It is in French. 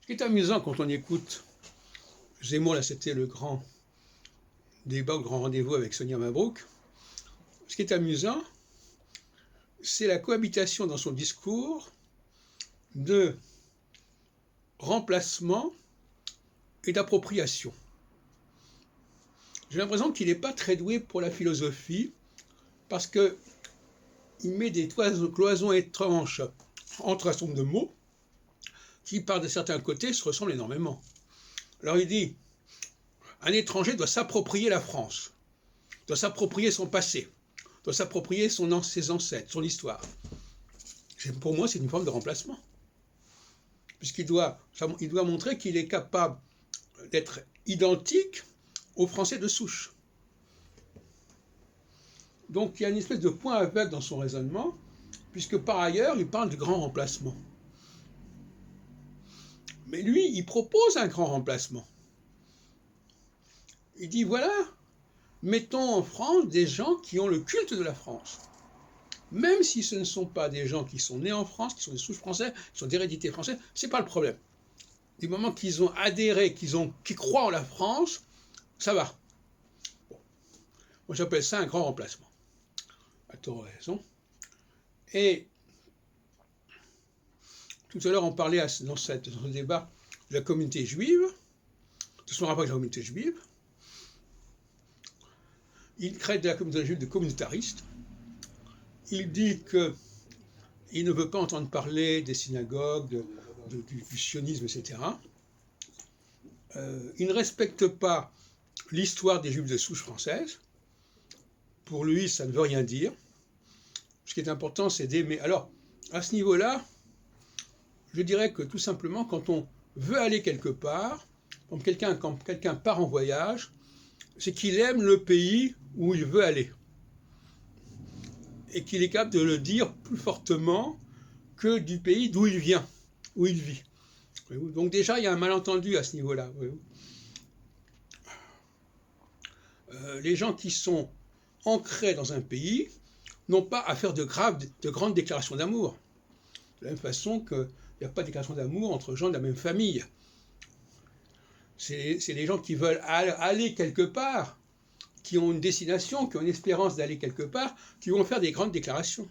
Ce qui est amusant quand on écoute Zemmour, là c'était le grand débat, le grand rendez-vous avec Sonia Mabrouk, ce qui est amusant, c'est la cohabitation dans son discours de remplacement et d'appropriation. J'ai l'impression qu'il n'est pas très doué pour la philosophie, parce qu'il met des cloisons étranges entre un certain nombre de mots qui, par de certains côtés, se ressemblent énormément. Alors il dit, un étranger doit s'approprier la France, doit s'approprier son passé, doit s'approprier ses ancêtres, son histoire. Pour moi, c'est une forme de remplacement. Puisqu'il doit montrer qu'il est capable d'être identique aux Français de souche. Donc il y a une espèce de point aveugle dans son raisonnement, puisque par ailleurs, il parle de grand remplacement. Mais lui, il propose un grand remplacement. Il dit, voilà, mettons en France des gens qui ont le culte de la France. Même si ce ne sont pas des gens qui sont nés en France, qui sont des souches françaises, qui sont d'hérédité française, ce n'est pas le problème. Du moment qu'ils ont adhéré, qu'ils croient en la France, ça va. Bon. Moi, j'appelle ça un grand remplacement. À tort raison. Et tout à l'heure, on parlait dans ce débat de la communauté juive, de son rapport avec la communauté juive. Il crée de la communauté juive des communautaristes. Il dit qu'il ne veut pas entendre parler des synagogues, du sionisme, etc. Il ne respecte pas l'histoire des juifs de souche française. Pour lui, ça ne veut rien dire. Ce qui est important, c'est d'aimer. Alors, à ce niveau-là, je dirais que tout simplement, quand on veut aller quelque part, quand quelqu'un part en voyage, c'est qu'il aime le pays où il veut aller. Et qu'il est capable de le dire plus fortement que du pays d'où il vient, où il vit. Donc déjà, il y a un malentendu à ce niveau-là. Les gens qui sont ancrés dans un pays n'ont pas à faire de grandes déclarations d'amour. De la même façon qu'il n'y a pas de déclaration d'amour entre gens de la même famille. C'est les gens qui veulent aller quelque part, qui ont une destination, qui ont une espérance d'aller quelque part, qui vont faire des grandes déclarations.